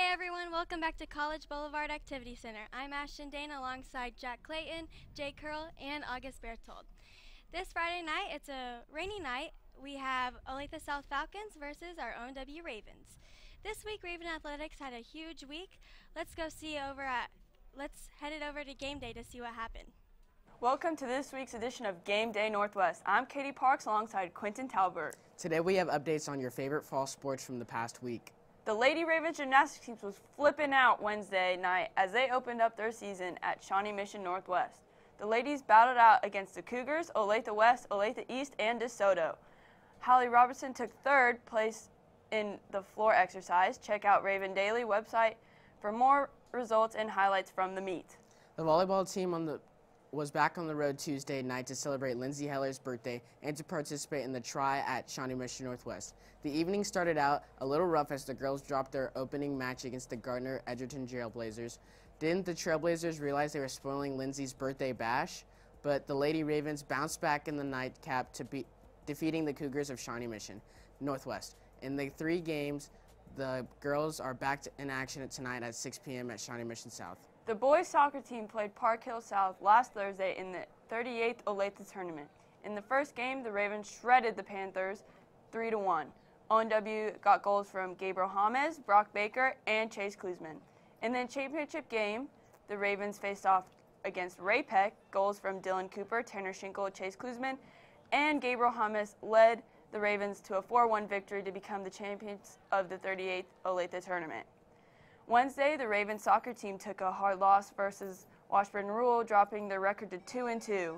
Hey everyone, welcome back to College Boulevard Activity Center. I'm Ashton Dane alongside Jack Clayton, Jay Curl, and August Berthold. This Friday night, it's a rainy night. We have Olathe South Falcons versus our ONW Ravens. This week, Raven Athletics had a huge week. Let's head it over to game day to see what happened. Welcome to this week's edition of Game Day Northwest. I'm Katie Parks alongside Quentin Talbert. Today we have updates on your favorite fall sports from the past week. The Lady Ravens gymnastics team was flipping out Wednesday night as they opened up their season at Shawnee Mission Northwest. The ladies battled out against the Cougars, Olathe West, Olathe East, and DeSoto. Holly Robertson took third place in the floor exercise. Check out Raven Daily website for more results and highlights from the meet. The volleyball team was back on the road Tuesday night to celebrate Lindsay Heller's birthday and to participate in the try at Shawnee Mission Northwest. The evening started out a little rough as the girls dropped their opening match against the Gardner-Edgerton Trailblazers. Didn't the Trailblazers realize they were spoiling Lindsay's birthday bash? But the Lady Ravens bounced back in the nightcap to defeating the Cougars of Shawnee Mission Northwest. In the 3 games, the girls are back in action tonight at 6 p.m. at Shawnee Mission South. The boys soccer team played Park Hill South last Thursday in the 38th Olathe tournament. In the first game, the Ravens shredded the Panthers 3-1. ONW got goals from Gabriel James, Brock Baker, and Chase Klusman. In the championship game, the Ravens faced off against Ray Peck. Goals from Dylan Cooper, Tanner Schinkel, Chase Klusman, and Gabriel James led the Ravens to a 4-1 victory to become the champions of the 38th Olathe tournament. Wednesday, the Ravens soccer team took a hard loss versus Washburn Rural, dropping their record to 2-2.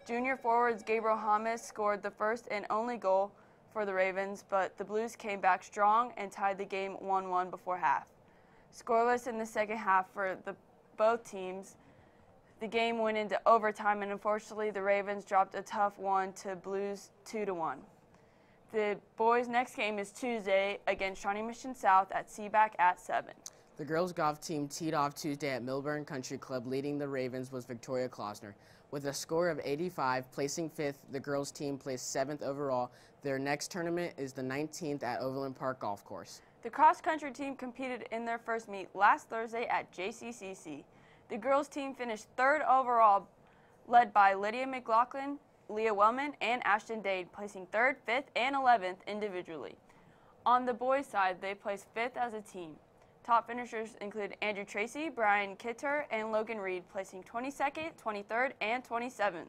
Junior forwards Gabriel James scored the first and only goal for the Ravens, but the Blues came back strong and tied the game 1-1 before half. Scoreless in the second half for both teams, the game went into overtime, and unfortunately the Ravens dropped a tough one to Blues 2-1. The boys' next game is Tuesday against Shawnee Mission South at Seaback at 7. The girls' golf team teed off Tuesday at Milburn Country Club. Leading the Ravens was Victoria Klausner. With a score of 85, placing 5th, the girls' team placed 7th overall. Their next tournament is the 19th at Overland Park Golf Course. The cross-country team competed in their first meet last Thursday at JCCC. The girls' team finished 3rd overall, led by Lydia McLaughlin, Leah Wellman, and Ashton Dade, placing 3rd, 5th, and 11th individually. On the boys' side, they placed 5th as a team. Top finishers include Andrew Tracy, Brian Kitter, and Logan Reed, placing 22nd, 23rd, and 27th.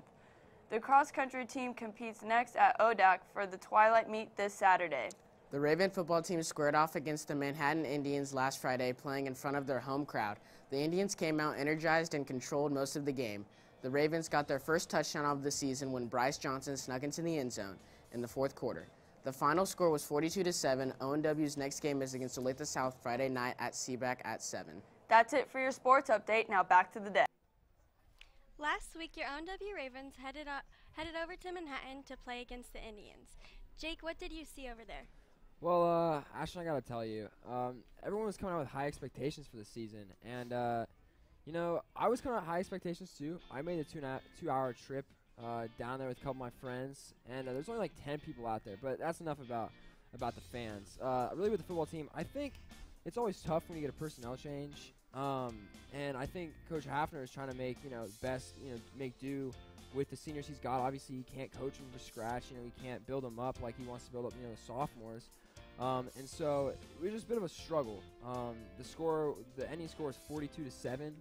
The cross-country team competes next at ODAC for the Twilight Meet this Saturday. The Raven football team squared off against the Manhattan Indians last Friday, playing in front of their home crowd. The Indians came out energized and controlled most of the game. The Ravens got their first touchdown of the season when Bryce Johnson snuck into the end zone in the 4th quarter. The final score was 42-7. ONW's next game is against Olathe South Friday night at Seaback at 7. That's it for your sports update. Now back to the day. Last week, your ONW Ravens headed over to Manhattan to play against the Indians. Jake, what did you see over there? Well, Ashton, I got to tell you, everyone was coming out with high expectations for the season. And, I was coming out with high expectations too. I made a 2-hour trip down there with a couple of my friends, and there's only like 10 people out there, but that's enough about the fans. Really, with the football team, I think it's always tough when you get a personnel change, and I think Coach Hafner is trying to make make do with the seniors he's got. Obviously, he can't coach them from scratch. He can't build them up like he wants to build up the sophomores, and so it was just a bit of a struggle. The ending score is 42-7.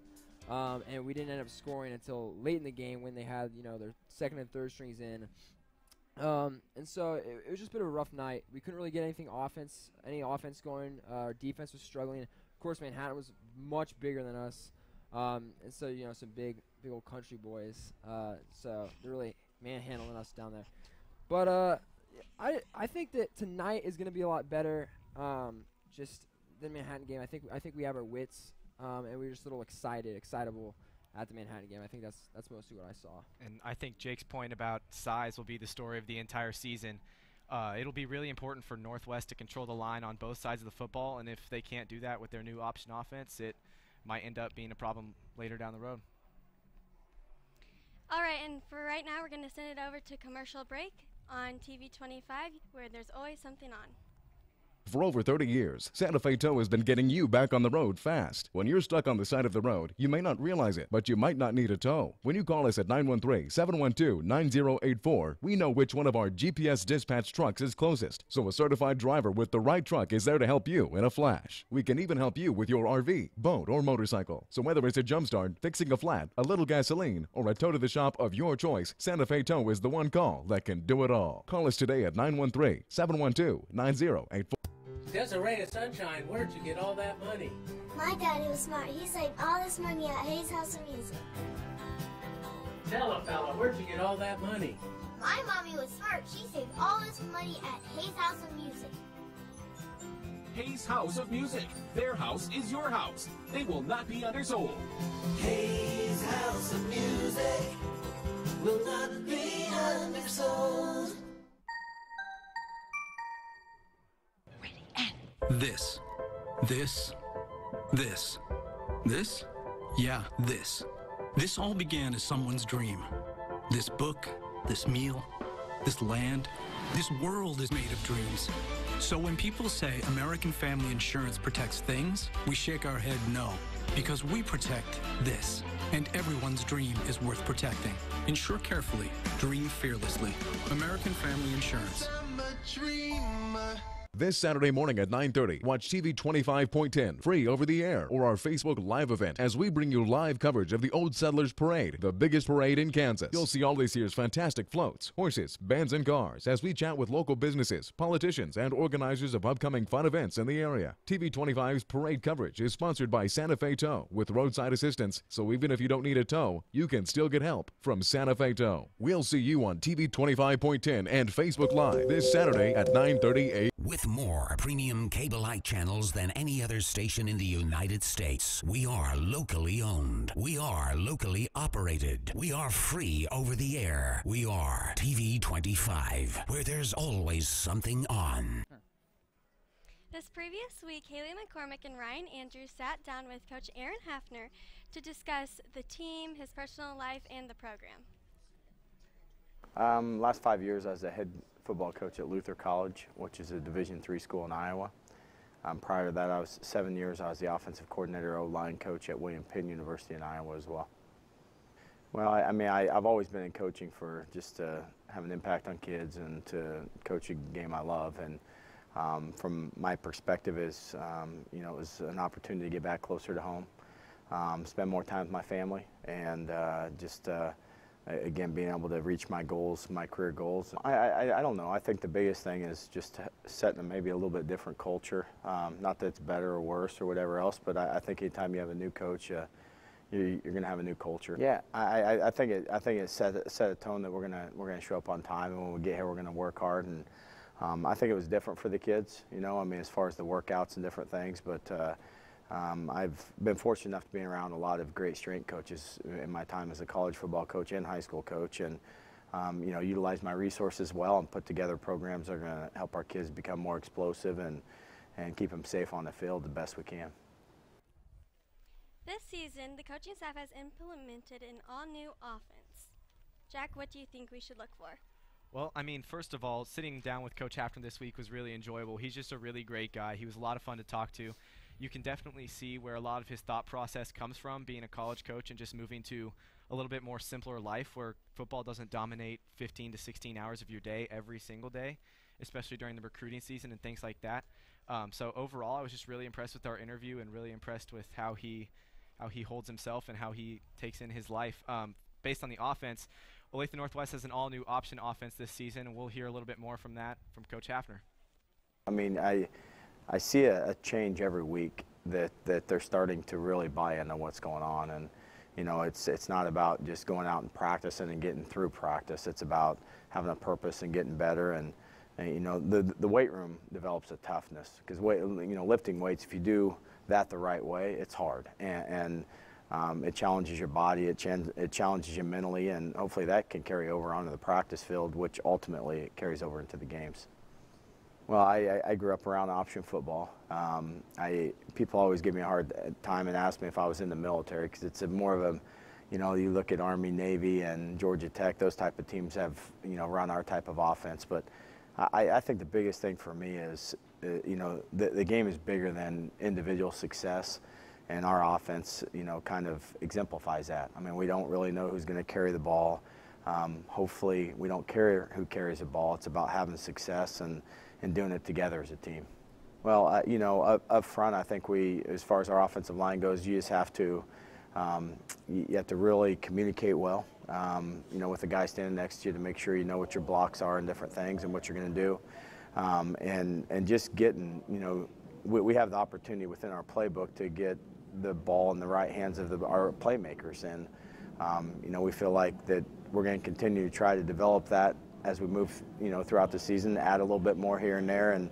And we didn't end up scoring until late in the game when they had, their second and third strings in. And so it was just a bit of a rough night. We couldn't really get any offense going. Our defense was struggling. Of course, Manhattan was much bigger than us. And so, some big old country boys. So they're really manhandling us down there. But I think that tonight is going to be a lot better just than Manhattan game. I think we have our wits. And we were just a little excitable at the Manhattan game. I think that's mostly what I saw. And I think Jake's point about size will be the story of the entire season. It'll be really important for Northwest to control the line on both sides of the football, and if they can't do that with their new option offense, it might end up being a problem later down the road. All right, and for right now, we're going to send it over to commercial break on TV 25, where there's always something on. For over 30 years, Santa Fe Tow has been getting you back on the road fast. When you're stuck on the side of the road, you may not realize it, but you might not need a tow. When you call us at 913-712-9084, we know which one of our GPS dispatch trucks is closest. So a certified driver with the right truck is there to help you in a flash. We can even help you with your RV, boat, or motorcycle. So whether it's a jump start, fixing a flat, a little gasoline, or a tow to the shop of your choice, Santa Fe Tow is the one call that can do it all. Call us today at 913-712-9084. There's a ray of sunshine. Where'd you get all that money? My daddy was smart. He saved all this money at Hayes House of Music. Tell a fella, where'd you get all that money? My mommy was smart. She saved all this money at Hayes House of Music. Hayes House of Music. Their house is your house. They will not be undersold. Hayes House of Music will not be undersold. This. Yeah, this. This all began as someone's dream. This book, this meal, this land, this world is made of dreams. So when people say American Family Insurance protects things, we shake our head no, because we protect this. And everyone's dream is worth protecting. Insure carefully, dream fearlessly. American Family Insurance. This Saturday morning at 9:30, watch TV 25.10 free over the air or our Facebook Live event as we bring you live coverage of the Old Settlers Parade, the biggest parade in Kansas. You'll see all this year's fantastic floats, horses, bands, and cars as we chat with local businesses, politicians, and organizers of upcoming fun events in the area. TV 25's parade coverage is sponsored by Santa Fe Tow with roadside assistance, so even if you don't need a tow, you can still get help from Santa Fe Tow. We'll see you on TV 25.10 and Facebook Live this Saturday at 9:30 a.m. With more premium cable-like channels than any other station in the United States, we are locally owned. We are locally operated. We are free over the air. We are TV 25, where there's always something on. This previous week, Haley McCormick and Ryan Andrews sat down with Coach Aaron Hafner to discuss the team, his personal life, and the program. Last 5 years, I was the head football coach at Luther College, which is a Division III school in Iowa. Prior to that, 7 years, I was the offensive coordinator, O-line coach at William Penn University in Iowa as well. Well, I've always been in coaching for just to have an impact on kids and to coach a game I love. And from my perspective, it was an opportunity to get back closer to home, spend more time with my family, and again, being able to reach my goals, my career goals. I don't know. I think the biggest thing is just setting maybe a little bit different culture. Not that it's better or worse or whatever else, but I think anytime you have a new coach, you're going to have a new culture. Yeah, I think it set a tone that we're gonna show up on time, and when we get here, we're going to work hard. And I think it was different for the kids. As far as the workouts and different things, but. I've been fortunate enough to be around a lot of great strength coaches in my time as a college football coach and high school coach, and utilize my resources well and put together programs that are going to help our kids become more explosive and keep them safe on the field the best we can. This season, the coaching staff has implemented an all-new offense. Jack, what do you think we should look for? Well, first of all, sitting down with Coach Hafner this week was really enjoyable. He's just a really great guy. He was a lot of fun to talk to. You can definitely see where a lot of his thought process comes from, being a college coach and just moving to a little bit more simpler life where football doesn't dominate 15 to 16 hours of your day every single day, especially during the recruiting season and things like that. So overall, I was just really impressed with our interview and really impressed with how he holds himself and how he takes in his life. Based on the offense, Olathe Northwest has an all-new option offense this season, and we'll hear a little bit more from that from Coach Hafner. I see a change every week that they're starting to really buy into what's going on, and it's not about just going out and practicing and getting through practice. It's about having a purpose and getting better, and the weight room develops a toughness because lifting weights, if you do that the right way, it's hard, and it challenges your body, it challenges you mentally, and hopefully that can carry over onto the practice field, which ultimately it carries over into the games. Well, I grew up around option football. People always give me a hard time and ask me if I was in the military because it's more of a, you look at Army, Navy, and Georgia Tech, those type of teams have, run our type of offense. But I think the biggest thing for me is the game is bigger than individual success, and our offense, kind of exemplifies that. I mean, we don't really know who's going to carry the ball. Hopefully, we don't care who carries the ball. It's about having success and doing it together as a team. Well, up front, I think as far as our offensive line goes, you just have to, you have to really communicate well, with the guy standing next to you to make sure you know what your blocks are and different things and what you're going to do. And just getting, we have the opportunity within our playbook to get the ball in the right hands of our playmakers. And, we feel like that we're going to continue to try to develop that as we move, throughout the season, add a little bit more here and there, and,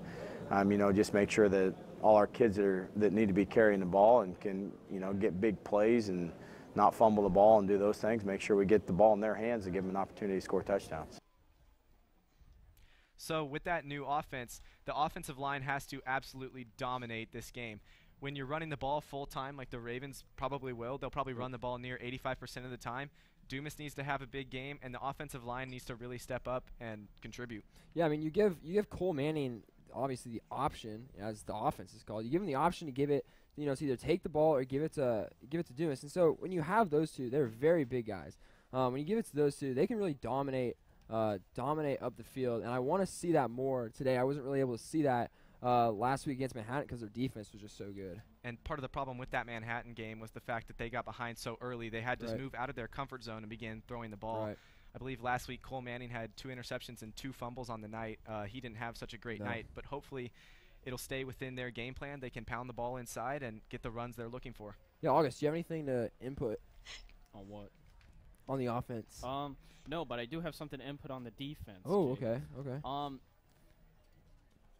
just make sure that all our kids that need to be carrying the ball and can, get big plays and not fumble the ball and do those things, make sure we get the ball in their hands and give them an opportunity to score touchdowns. So with that new offense, the offensive line has to absolutely dominate this game. When you're running the ball full time, like the Ravens probably will, they'll probably run the ball near 85% of the time. Dumas needs to have a big game, and the offensive line needs to really step up and contribute. Yeah, I mean, you give Cole Manning obviously the option, as the offense is called. You give him the option to give it, to either take the ball or give it to Dumas. And so when you have those two, they're very big guys. When you give it to those two, they can really dominate up the field, and I want to see that more today. I wasn't really able to see that last week against Manhattan because their defense was just so good. And part of the problem with that Manhattan game was the fact that they got behind so early. They had to move out of their comfort zone and begin throwing the ball. Right. I believe last week Cole Manning had 2 interceptions and 2 fumbles on the night. He didn't have such a great night, but hopefully it'll stay within their game plan. They can pound the ball inside and get the runs they're looking for. Yeah, August, do you have anything to input on what? On the offense? No, but I do have something to input on the defense. Oh, Jake. okay.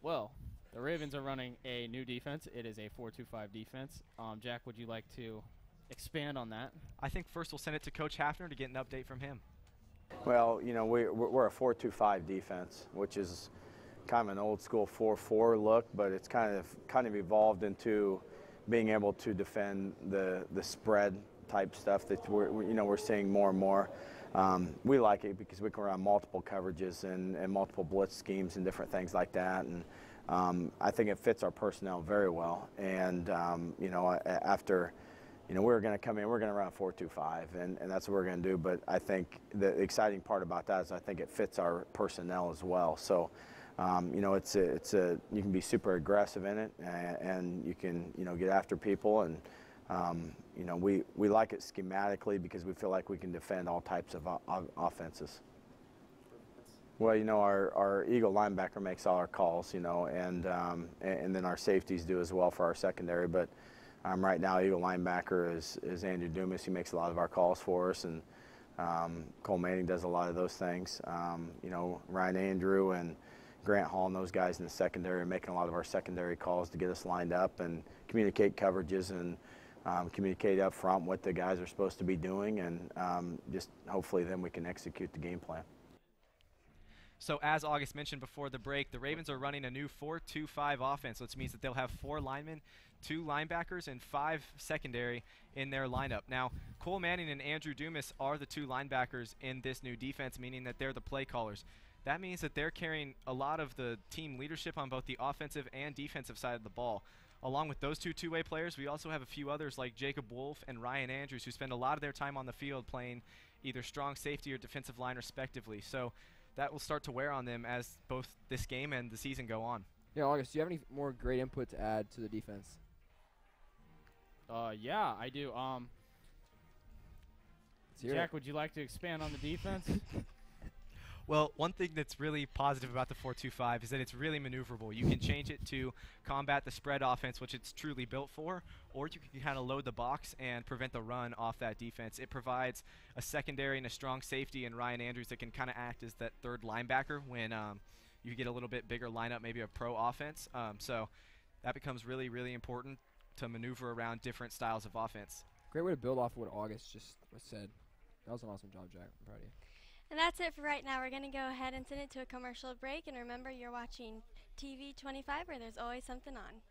Well, the Ravens are running a new defense. It is a 4-2-5 defense. Jack, would you like to expand on that? I think first we'll send it to Coach Hafner to get an update from him. Well, we're a 4-2-5 defense, which is kind of an old school 4-4 look, but it's kind of evolved into being able to defend the spread type stuff that we're seeing more and more. We like it because we can run multiple coverages and multiple blitz schemes and different things like that, and I think it fits our personnel very well. And after we're going to come in, we're going to run 4-2-5, and that's what we're going to do. But I think the exciting part about that is I think it fits our personnel as well. So, you can be super aggressive in it, and you can, get after people. And, we like it schematically because we feel like we can defend all types of offenses. Well, our Eagle linebacker makes all our calls, and then our safeties do as well for our secondary. But right now, Eagle linebacker is Andrew Dumas. He makes a lot of our calls for us, and Cole Manning does a lot of those things. Ryan Andrew and Grant Hall and those guys in the secondary are making a lot of our secondary calls to get us lined up and communicate coverages and communicate up front what the guys are supposed to be doing, and just hopefully then we can execute the game plan. So as August mentioned before the break, the Ravens are running a new 4-2-5 offense, which means that they'll have 4 linemen, 2 linebackers, and 5 secondary in their lineup. Now, Cole Manning and Andrew Dumas are the 2 linebackers in this new defense, meaning that they're the play callers. That means that they're carrying a lot of the team leadership on both the offensive and defensive side of the ball. Along with those 2 two-way players, we also have a few others like Jacob Wolf and Ryan Andrews who spend a lot of their time on the field playing either strong safety or defensive line respectively. So that will start to wear on them as both this game and the season go on. Yeah, August, do you have any more great input to add to the defense? Yeah, I do. Jack, would you like to expand on the defense? Well, one thing that's really positive about the 4-2-5 is that it's really maneuverable. You can change it to combat the spread offense, which it's truly built for, or you can kind of load the box and prevent the run off that defense. It provides a secondary and a strong safety in Ryan Andrews that can kind of act as that third linebacker when you get a little bit bigger lineup, maybe a pro offense. So that becomes really, really important to maneuver around different styles of offense. Great way to build off what August just said. That was an awesome job, Jack. I'm proud of you. And that's it for right now. We're going to go ahead and send it to a commercial break. And remember, you're watching TV 25, where there's always something on.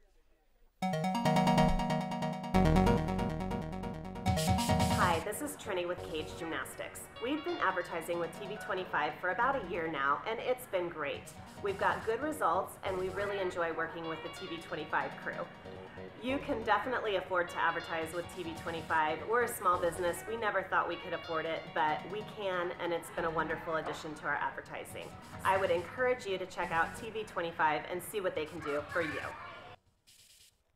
Hi, Hi, this is Trini with Cage Gymnastics. We've been advertising with TV25 for about a year now, and it's been great. We've got good results, and we really enjoy working with the TV25 crew. You can definitely afford to advertise with TV25. We're a small business. We never thought we could afford it, but we can, and it's been a wonderful addition to our advertising. I would encourage you to check out TV25 and see what they can do for you.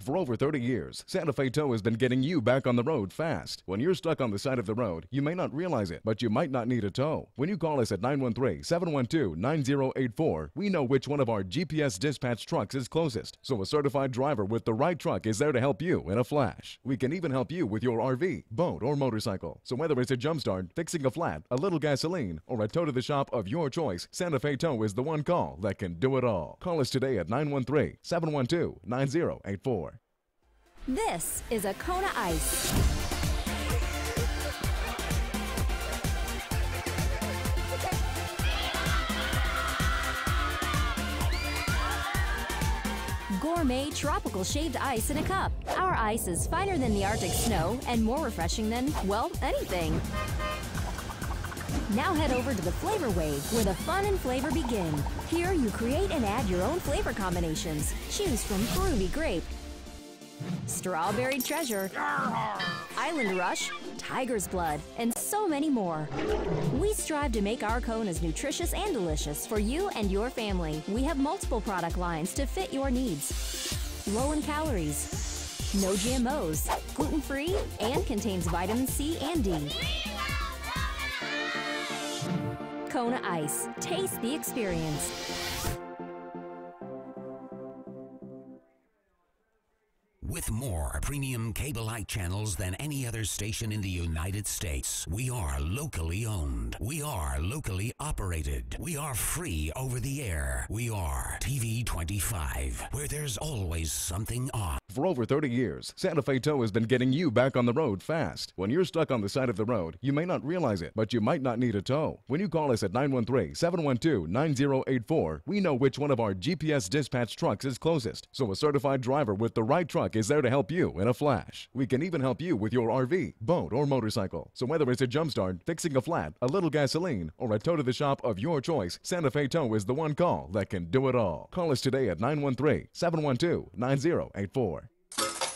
For over 30 years, Santa Fe Tow has been getting you back on the road fast. When you're stuck on the side of the road, you may not realize it, but you might not need a tow. When you call us at 913-712-9084, we know which one of our GPS dispatch trucks is closest, so a certified driver with the right truck is there to help you in a flash. We can even help you with your RV, boat, or motorcycle. So whether it's a jump start, fixing a flat, a little gasoline, or a tow to the shop of your choice, Santa Fe Tow is the one call that can do it all. Call us today at 913-712-9084. This is a Kona Ice. Gourmet tropical shaved ice in a cup. Our ice is finer than the Arctic snow and more refreshing than, well, anything. Now head over to the Flavor Wave, where the fun and flavor begin. Here you create and add your own flavor combinations. Choose from groovy grape, Strawberry Treasure, Island Rush, Tiger's Blood, and so many more. We strive to make our cone as nutritious and delicious for you and your family. We have multiple product lines to fit your needs. Low in calories, no GMOs, gluten-free, and contains vitamin C and D. Kona Ice. Taste the experience. With more premium cable-like channels than any other station in the United States, we are locally owned. We are locally operated. We are free over the air. We are TV25, where there's always something on. For over 30 years, Santa Fe Tow has been getting you back on the road fast. When you're stuck on the side of the road, you may not realize it, but you might not need a tow. When you call us at 913-712-9084, we know which one of our GPS dispatch trucks is closest, so a certified driver with the right truck is there to help you in a flash. We can even help you with your RV, boat, or motorcycle. So whether it's a jump start, fixing a flat, a little gasoline, or a tow to the shop of your choice, Santa Fe Tow is the one call that can do it all. Call us today at 913-712-9084.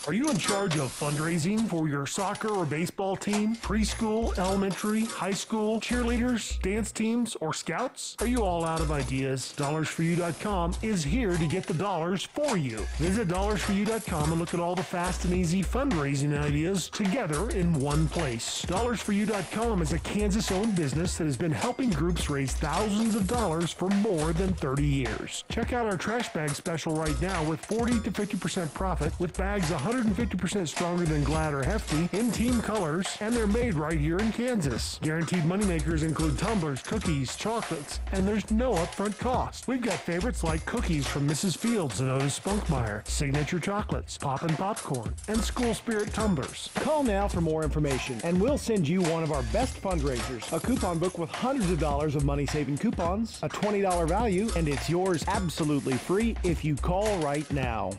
Are you in charge of fundraising for your soccer or baseball team, preschool, elementary, high school, cheerleaders, dance teams, or scouts? Are you all out of ideas? DollarsForYou.com is here to get the dollars for you. Visit DollarsForYou.com and look at all the fast and easy fundraising ideas together in one place. DollarsForYou.com is a Kansas-owned business that has been helping groups raise thousands of dollars for more than 30 years. Check out our trash bag special right now with 40 to 50% profit with bags 150% stronger than Glad or Hefty in team colors, and they're made right here in Kansas. Guaranteed moneymakers include tumblers, cookies, chocolates, and there's no upfront cost. We've got favorites like cookies from Mrs. Fields and Otis Spunkmeyer, signature chocolates, Poppin' Popcorn, and School Spirit tumblers. Call now for more information, and we'll send you one of our best fundraisers, a coupon book with hundreds of dollars of money-saving coupons, a $20 value, and it's yours absolutely free if you call right now.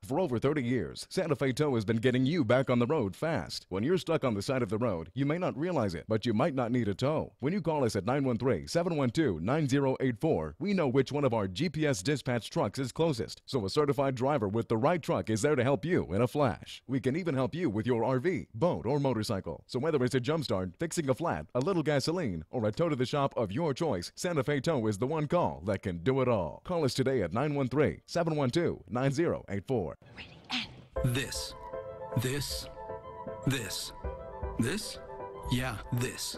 For over 30 years, Santa Fe Tow has been getting you back on the road fast. When you're stuck on the side of the road, you may not realize it, but you might not need a tow. When you call us at 913-712-9084, we know which one of our GPS dispatch trucks is closest, so a certified driver with the right truck is there to help you in a flash. We can even help you with your RV, boat, or motorcycle. So whether it's a jump start, fixing a flat, a little gasoline, or a tow to the shop of your choice, Santa Fe Tow is the one call that can do it all. Call us today at 913-712-9084. This. Yeah, this.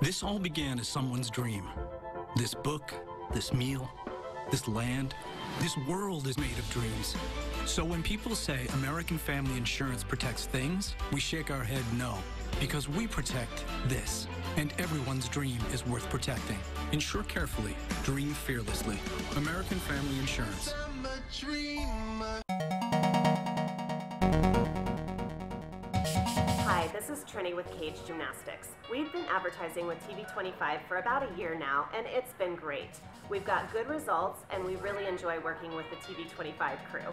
This all began as someone's dream. This book, this meal, this land, this world is made of dreams. So when people say American Family Insurance protects things, we shake our head no, because we protect this. And everyone's dream is worth protecting. Insure carefully, dream fearlessly. American Family Insurance. Hi, this is Trini with Cage Gymnastics. We've been advertising with TV25 for about a year now, and it's been great. We've got good results, and we really enjoy working with the TV25 crew.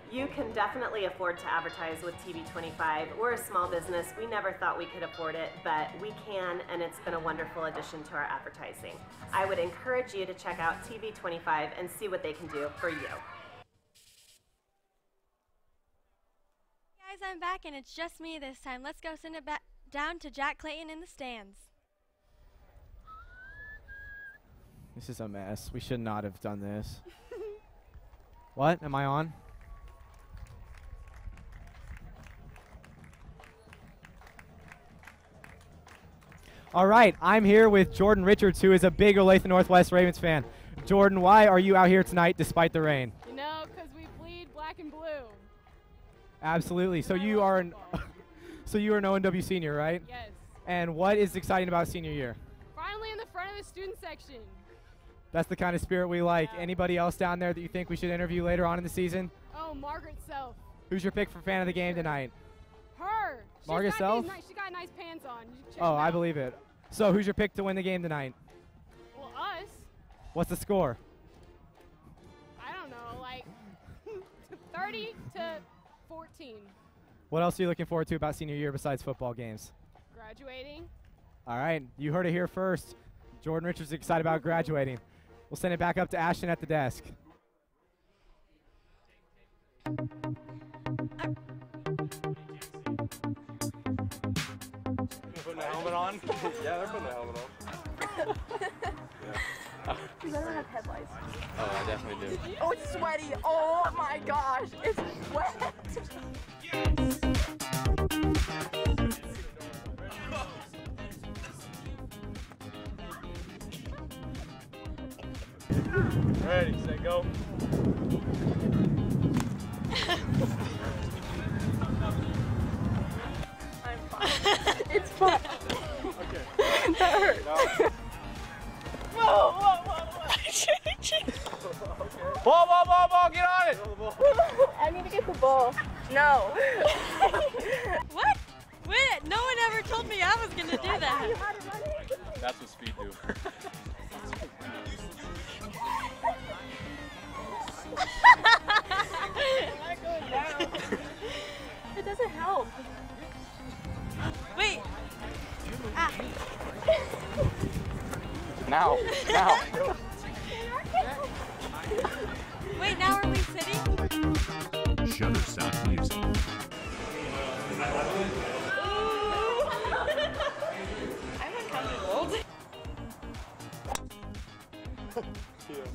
You can definitely afford to advertise with TV25. We're a small business. We never thought we could afford it, but we can, and it's been a wonderful addition to our advertising. I would encourage you to check out TV25 and see what they can do for you. Guys, I'm back, and it's just me this time. Let's go send it back down to Jack Clayton in the stands. This is a mess. We should not have done this. What? Am I on? All right, I'm here with Jordan Richards, who is a big Olathe Northwest Ravens fan. Jordan, why are you out here tonight despite the rain? You know, because we bleed black and blue. Absolutely. So you are an ONW senior, right? Yes. And what is exciting about senior year? Finally in the front of the student section. That's the kind of spirit we like. Yeah. Anybody else down there that you think we should interview later on in the season? Oh, Margaret Self. Who's your pick for fan of the game tonight? Her. Margaret Self? She got nice pants on. Oh, I believe it. So who's your pick to win the game tonight? Well, us. What's the score? I don't know, like 30 to 14. What else are you looking forward to about senior year besides football games? Graduating. All right, you heard it here first. Jordan Richards is excited about graduating. We'll send it back up to Ashton at the desk. Putting the helmet on? Yeah, they're putting the helmet on. Yeah. You better have headlights. Oh, I definitely do. Oh, it's sweaty. Oh my gosh, it's wet. Ready, say go. I'm fine. It's fine. Okay. That hurt. No. Whoa, whoa, whoa, Whoa, get on it! I need to get the ball. No. What? Wait, no one ever told me I was going to do that. That's what speed do. It doesn't help. Wait. Ah. Now. Wait, now are we sitting? Shutter Sound Music. I'm uncomfortable.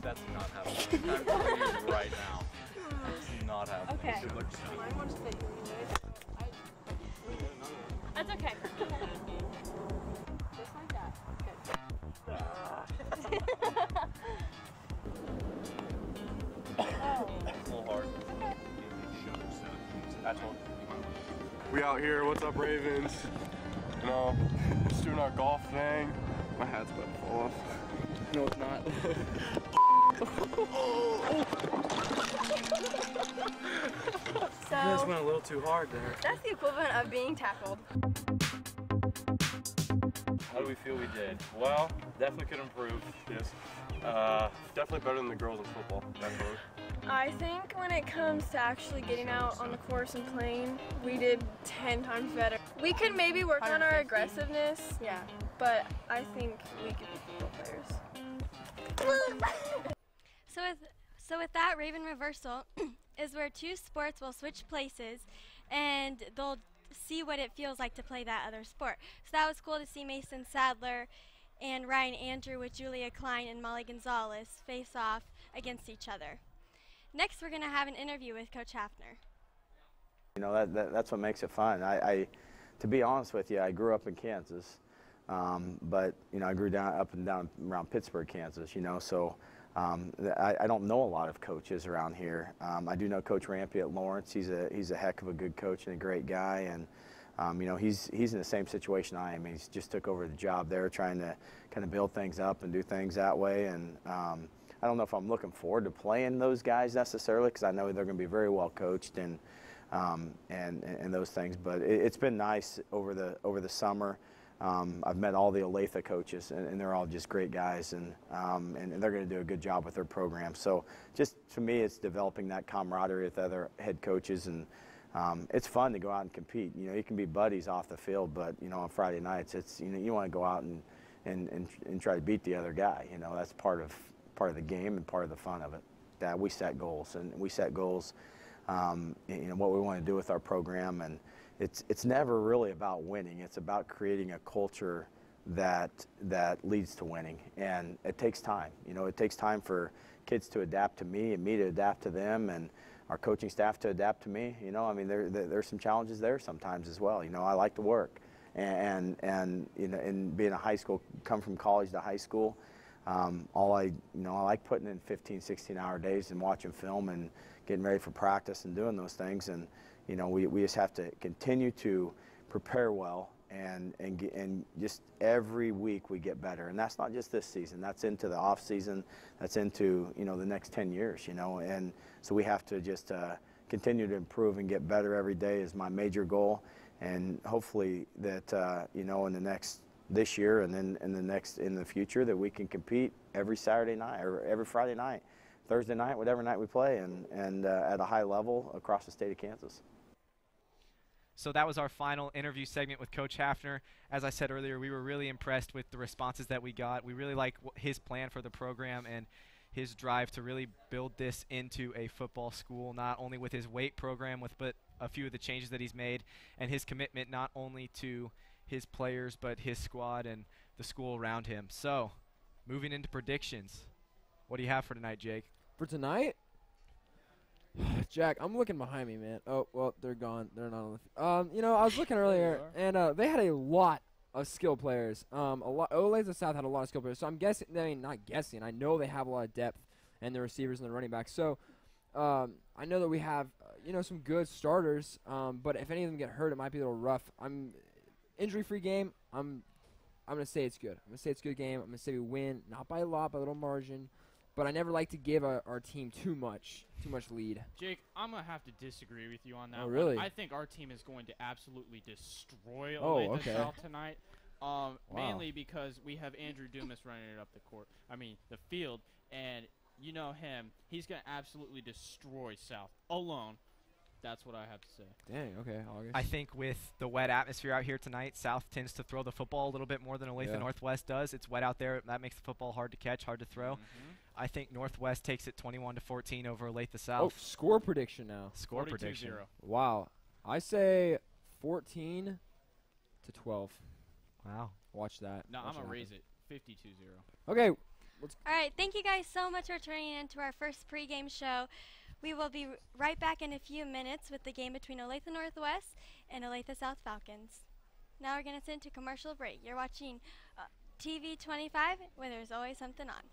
That's not happening. I'm telling you right now. It's not happening. Okay. Mine wants to That's okay. Just like that. It's a little hard. That's all. We out here, what's up Ravens? You know, just doing our golf thing. My hat's about to fall off. No, it's not. So, this went a little too hard there. that's the equivalent of being tackled. How do we feel we did? Well, definitely could improve. Yes. Definitely better than the girls in football. Definitely. I think when it comes to actually getting out on the course and playing, we did 10 times better. We could maybe work on our aggressiveness, Yeah. but I think we could be football players. So with that, Raven Reversal is where two sports will switch places, and they'll see what it feels like to play that other sport. So that was cool to see Mason Sadler and Ryan Andrew with Julia Klein and Molly Gonzalez face off against each other. Next, we're going to have an interview with Coach Hafner. You know, that's what makes it fun. To be honest with you, I grew up in Kansas, but you know, I grew up and down around Pittsburgh, Kansas. You know, so I don't know a lot of coaches around here. I do know Coach Rampy at Lawrence. He's a heck of a good coach and a great guy, and you know, he's in the same situation I am. He's just took over the job there, trying to kind of build things up and do things that way. And I don't know if I'm looking forward to playing those guys necessarily, because I know they're going to be very well coached and those things. But it's been nice over the summer. I've met all the Olathe coaches, and they're all just great guys, and they're going to do a good job with their program. So just to me, it's developing that camaraderie with other head coaches, and it's fun to go out and compete. You know, you can be buddies off the field, but you know, on Friday nights, it's you want to go out and try to beat the other guy. You know, that's part of the game and part of the fun of it. That we set goals, and we set goals. What we want to do with our program, and it's never really about winning. It's about creating a culture that leads to winning, and it takes time. You know, it takes time for kids to adapt to me and me to adapt to them, and our coaching staff to adapt to me. You know, I mean, there's some challenges there sometimes as well. You know, I like to work, and you know, and being a high school, come from college to high school, I like putting in 15, 16-hour days and watching film and getting ready for practice and doing those things. And you know, we just have to continue to prepare well, and just every week we get better. And that's not just this season. That's into the off season. That's into, you know, the next 10 years. You know, and so we have to just continue to improve and get better every day is my major goal. And hopefully that you know, in this year and then in the future, that we can compete every Saturday night or every Friday night, Thursday night, whatever night we play, and at a high level across the state of Kansas. So that was our final interview segment with Coach Hafner. As I said earlier, we were really impressed with the responses that we got. We really like his plan for the program and his drive to really build this into a football school, not only with his weight program, but a few of the changes that he's made, and his commitment not only to his players but his squad and the school around him. So, moving into predictions, what do you have for tonight, Jake? For tonight? Jack, I'm looking behind me, man. Oh, well, they're gone. They're not on the you know, I was looking earlier, and they had a lot of skill players. Olathe South had a lot of skill players, so I'm guessing, I mean, not guessing, I know they have a lot of depth and the receivers and the running backs. So I know that we have, you know, some good starters, but if any of them get hurt, it might be a little rough. Injury-free game, I'm going to say it's good. I'm going to say it's a good game. I'm going to say we win, not by a lot, by a little margin. But I never like to give our team too much lead. Jake, I'm going to have to disagree with you on that. Oh, really? I think our team is going to absolutely destroy Olathe South tonight. Mainly because we have Andrew Dumas running it up the field, and you know him. He's going to absolutely destroy South alone. That's what I have to say. Dang, okay, August. I think with the wet atmosphere out here tonight, South tends to throw the football a little bit more than Olathe Northwest does. It's wet out there. That makes the football hard to catch, hard to throw. I think Northwest takes it 21-14 over Olathe South. Oh, score prediction now. Score prediction. 42-0. Wow. I say 14-12. Wow. Watch that. No, I'm going to raise it 52-0. Okay. All right, thank you guys so much for tuning in to our first pregame show. We will be right back in a few minutes with the game between Olathe Northwest and Olathe South Falcons. Now we're going to send to commercial break. You're watching TV 25, where there's always something on.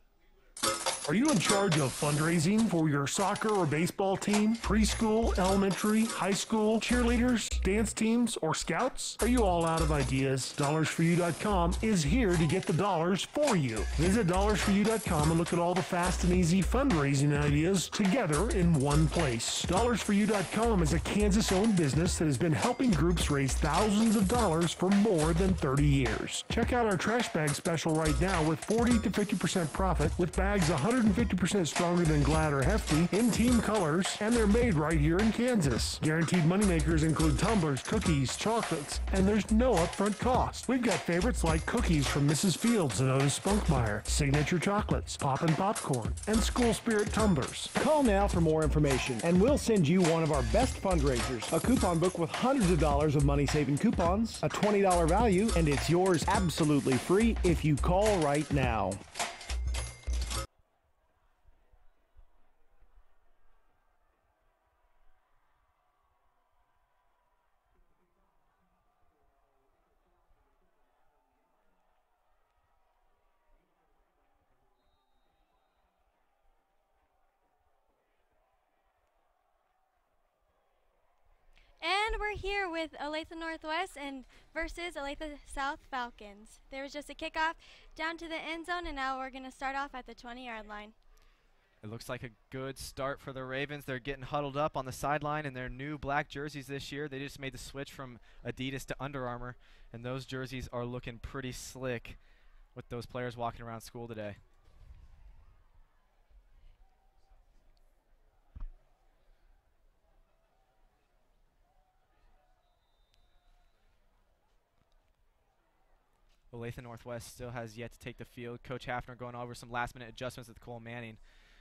Are you in charge of fundraising for your soccer or baseball team, preschool, elementary, high school, cheerleaders, dance teams, or scouts? Are you all out of ideas? DollarsForYou.com is here to get the dollars for you. Visit DollarsForYou.com and look at all the fast and easy fundraising ideas together in one place. DollarsForYou.com is a Kansas-owned business that has been helping groups raise thousands of dollars for more than 30 years. Check out our trash bag special right now with 40 to 50% profit with bags 150% stronger than Glad or Hefty in team colors, and they're made right here in Kansas. Guaranteed moneymakers include tumblers, cookies, chocolates, and there's no upfront cost. We've got favorites like cookies from Mrs. Fields and Otis Spunkmeyer, signature chocolates, Poppin' Popcorn, and School Spirit tumblers. Call now for more information, and we'll send you one of our best fundraisers, a coupon book with hundreds of dollars of money-saving coupons, a $20 value, and it's yours absolutely free if you call right now. And we're here with Olathe Northwest and versus Olathe South Falcons. There was just a kickoff down to the end zone, and now we're going to start off at the 20-yard line. It looks like a good start for the Ravens. They're getting huddled up on the sideline in their new black jerseys this year. They just made the switch from Adidas to Under Armour, and those jerseys are looking pretty slick with those players walking around school today. Olathe Northwest still has yet to take the field. Coach Hafner going over some last-minute adjustments with Cole Manning.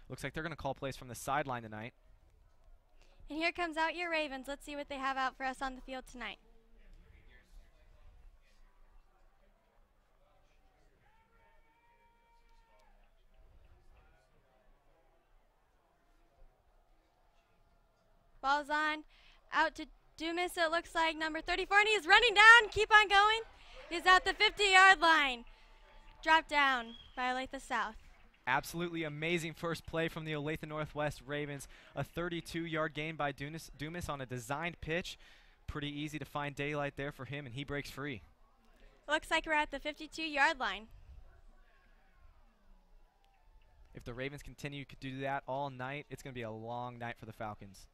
Looks like they're going to call plays from the sideline tonight. And here comes out your Ravens. Let's see what they have out for us on the field tonight. Ball's on. Out to Dumas, it looks like number 34, and he's running down. Keep on going. He's at the 50-yard line. Dropped down by Olathe South. Absolutely amazing first play from the Olathe Northwest Ravens. A 32-yard gain by Dumas on a designed pitch. Pretty easy to find daylight there for him, and he breaks free. Looks like we're at the 52-yard line. If the Ravens continue to do that all night, it's going to be a long night for the Falcons.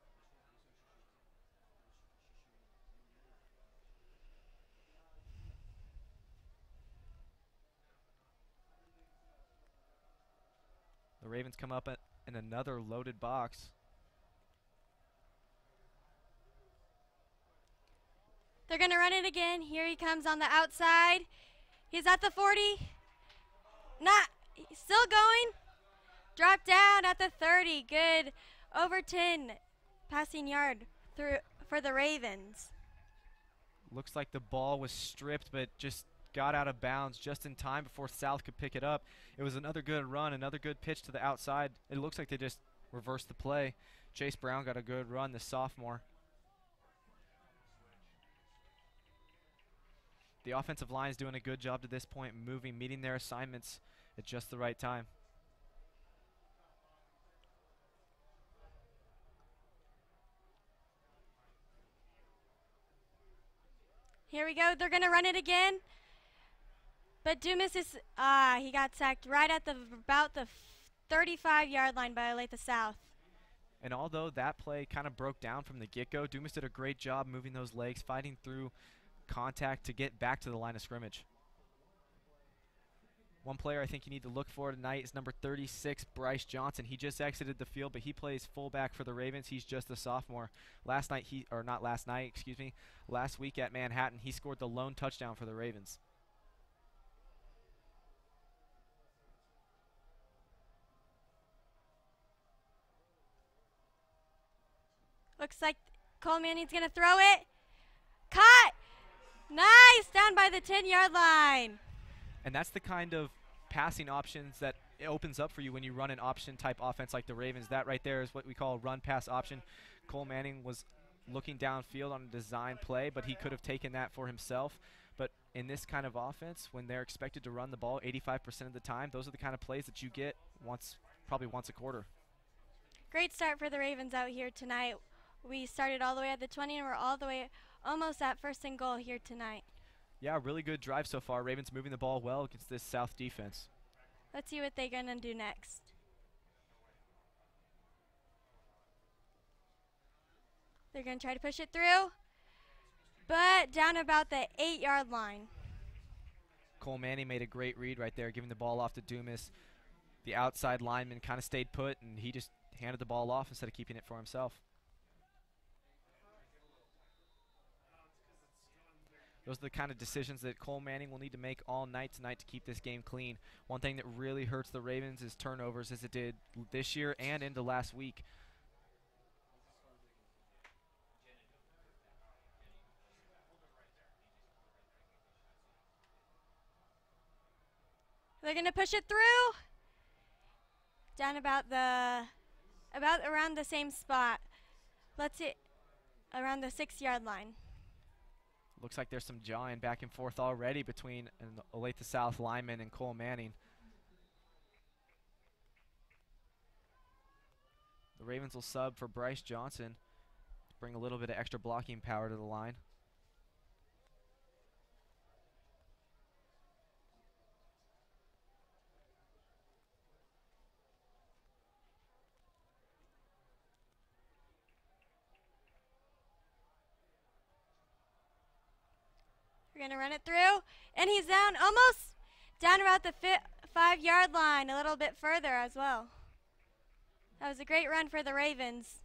The Ravens come up in another loaded box. They're going to run it again. Here he comes on the outside. He's at the 40. Still going. Drop down at the 30. Good. Over 10 passing yard for the Ravens. Looks like the ball was stripped, but just got out of bounds just in time before South could pick it up. It was another good run, another good pitch to the outside. It looks like they just reversed the play. Chase Brown got a good run, the sophomore. The offensive line is doing a good job to this point, meeting their assignments at just the right time. Here we go. They're going to run it again. But Dumas is, he got sacked right at about the 35-yard line by Olathe South. And although that play kind of broke down from the get-go, Dumas did a great job moving those legs, fighting through contact to get back to the line of scrimmage. One player I think you need to look for tonight is number 36, Bryce Johnson. He just exited the field, but he plays fullback for the Ravens. He's just a sophomore. Last week at Manhattan, he scored the lone touchdown for the Ravens. Looks like Cole Manning's going to throw it. Caught! Nice! Down by the 10-yard line. And that's the kind of passing options that it opens up for you when you run an option-type offense like the Ravens. That right there is what we call a run-pass option. Cole Manning was looking downfield on a design play, but he could have taken that for himself. But in this kind of offense, when they're expected to run the ball 85% of the time, those are the kind of plays that you get probably once a quarter. Great start for the Ravens out here tonight. We started all the way at the 20, and we're all the way almost at first and goal here tonight. Yeah, really good drive so far. Ravens moving the ball well against this South defense. Let's see what they're going to do next. They're going to try to push it through, but down about the 8-yard line. Cole Manning made a great read right there, giving the ball off to Dumas. The outside lineman kind of stayed put, and he just handed the ball off instead of keeping it for himself. Those are the kind of decisions that Cole Manning will need to make all night tonight to keep this game clean. One thing that really hurts the Ravens is turnovers, as it did this year and into last week. They're going to push it through. Down about around the same spot. Let's hit around the 6-yard line. Looks like there's some jawing back and forth already between an Olathe South lineman and Cole Manning. The Ravens will sub for Bryce Johnson to bring a little bit of extra blocking power to the line. going to run it through, and he's down, almost down about the 5-yard line, a little bit further as well. That was a great run for the Ravens.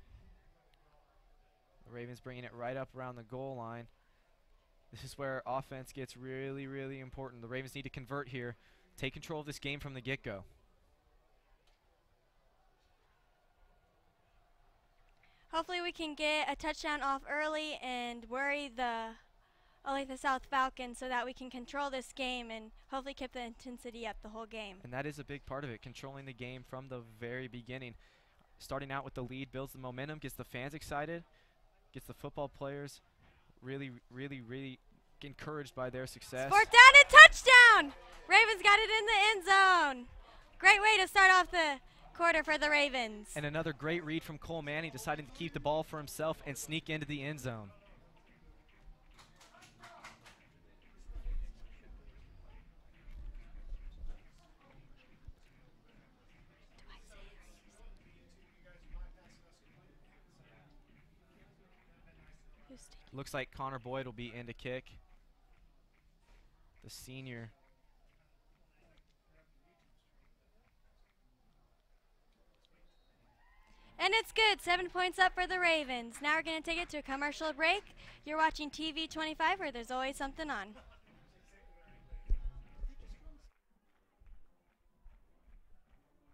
The Ravens bringing it right up around the goal line. This is where offense gets really, really important. The Ravens need to convert here, take control of this game from the get-go. Hopefully we can get a touchdown off early and worry the Olathe South Falcons so that we can control this game and hopefully keep the intensity up the whole game. And that is a big part of it, controlling the game from the very beginning. Starting out with the lead builds the momentum, gets the fans excited, gets the football players really, really, really encouraged by their success. Fourth down and touchdown! Ravens got it in the end zone. Great way to start off the quarter for the Ravens. And another great read from Cole Manning, deciding to keep the ball for himself and sneak into the end zone. Looks like Connor Boyd will be in to kick. The senior. And it's good. 7 points up for the Ravens. Now we're going to take it to a commercial break. You're watching TV 25, where there's always something on.